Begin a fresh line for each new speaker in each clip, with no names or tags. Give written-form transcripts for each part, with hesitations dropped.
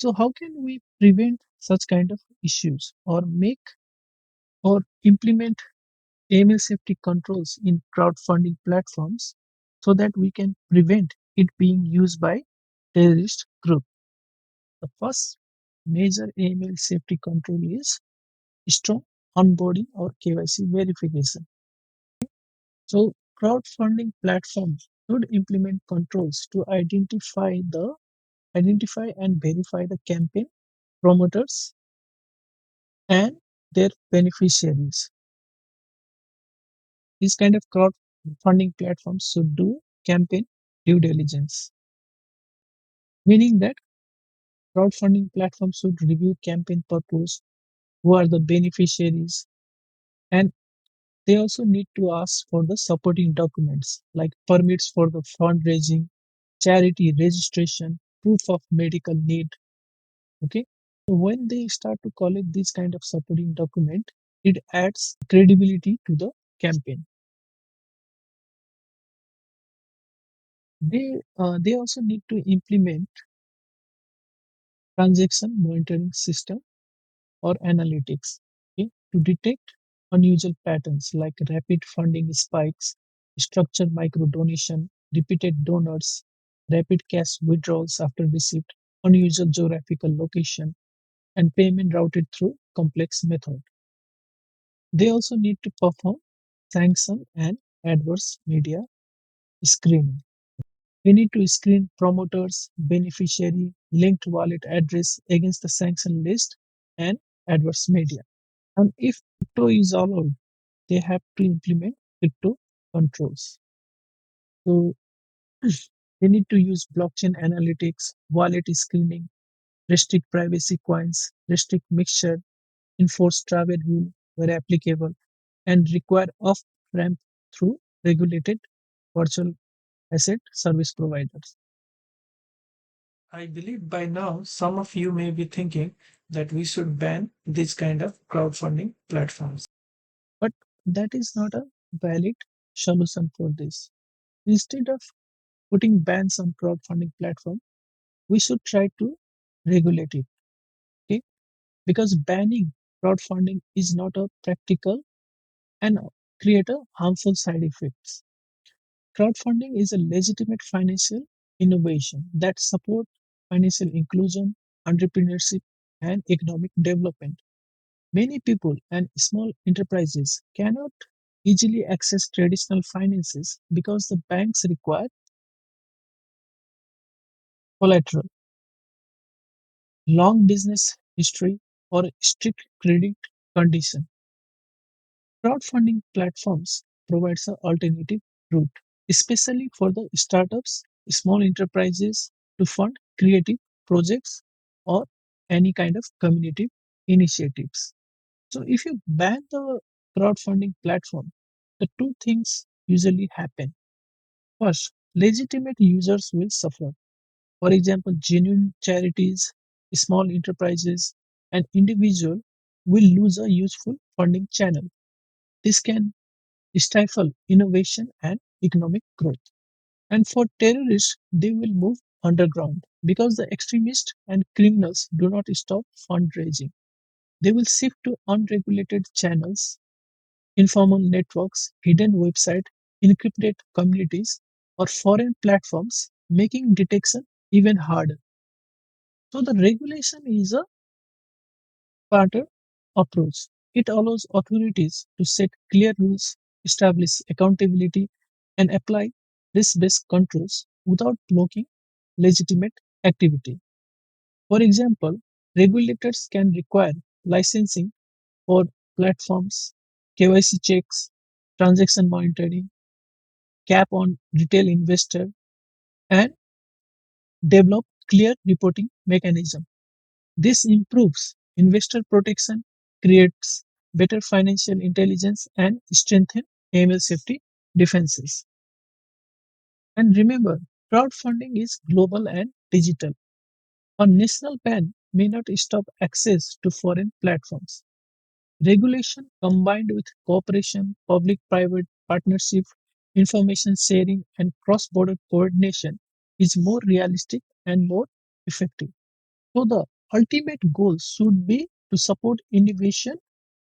So how can we prevent such kind of issues or make or implement AML safety controls in crowdfunding platforms so that we can prevent it being used by terrorist group? The first major AML safety control is strong onboarding or KYC verification. So crowdfunding platforms should implement controls to identify and verify the campaign promoters and their beneficiaries. These kind of crowdfunding platforms should do campaign due diligence, meaning that crowdfunding platforms should review campaign purpose, who are the beneficiaries, and they also need to ask for the supporting documents like permits for the fundraising, charity registration, proof of medical need. Okay. So when they start to collect this kind of supporting document, it adds credibility to the campaign. They also need to implement transaction monitoring system or analytics, okay, to detect unusual patterns like rapid funding spikes, structured micro donation, repeated donors, rapid cash withdrawals after receipt, unusual geographical location, and payment routed through complex method. They also need to perform sanction and adverse media screening. We need to screen promoters, beneficiary, linked wallet address against the sanction list and adverse media. And if crypto is allowed, they have to implement crypto controls. So they need to use blockchain analytics, wallet screening, restrict privacy coins, restrict mixture, enforce travel rule where applicable, and require off ramp through regulated virtual asset service providers. I believe by now some of you may be thinking that we should ban this kind of crowdfunding platforms. But that is not a valid solution for this. Instead of putting bans on crowdfunding platform, we should try to regulate it. Okay? Because banning crowdfunding is not a practical and create a harmful side effects. Crowdfunding is a legitimate financial innovation that support financial inclusion, entrepreneurship, and economic development. Many people and small enterprises cannot easily access traditional finances because the banks require collateral, long business history, or strict credit condition. Crowdfunding platforms provides an alternative route, especially for the startups, small enterprises to fund creative projects or any kind of community initiatives. So if you ban the crowdfunding platform, the two things usually happen. First, legitimate users will suffer. For example, genuine charities, small enterprises, and individuals will lose a useful funding channel. This can stifle innovation and economic growth. And for terrorists, they will move underground because the extremists and criminals do not stop fundraising. They will shift to unregulated channels, informal networks, hidden websites, encrypted communities, or foreign platforms, making detection even harder. So the regulation is a smarter approach. It allows authorities to set clear rules, establish accountability, and apply risk-based controls without blocking legitimate activity. For example, regulators can require licensing for platforms, KYC checks, transaction monitoring, cap on retail investor, and develop clear reporting mechanism. This improves investor protection, creates better financial intelligence, and strengthen AML safety defenses. And remember, crowdfunding is global and digital. A national ban may not stop access to foreign platforms. Regulation combined with cooperation, public private partnership, information sharing, and cross border coordination is more realistic and more effective. So the ultimate goal should be to support innovation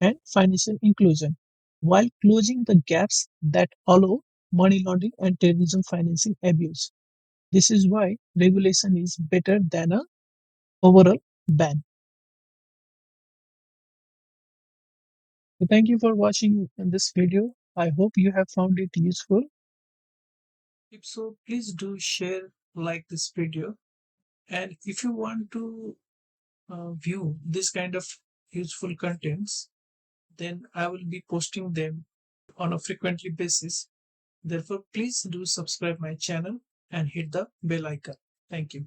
and financial inclusion while closing the gaps that allow money laundering and terrorism financing abuse. This is why regulation is better than a overall ban. So thank you for watching this video. I hope you have found it useful. If so, please do share, like this video. And if you want to view this kind of useful contents, then I will be posting them on a frequently basis. Therefore, please do subscribe my channel and hit the bell icon. Thank you.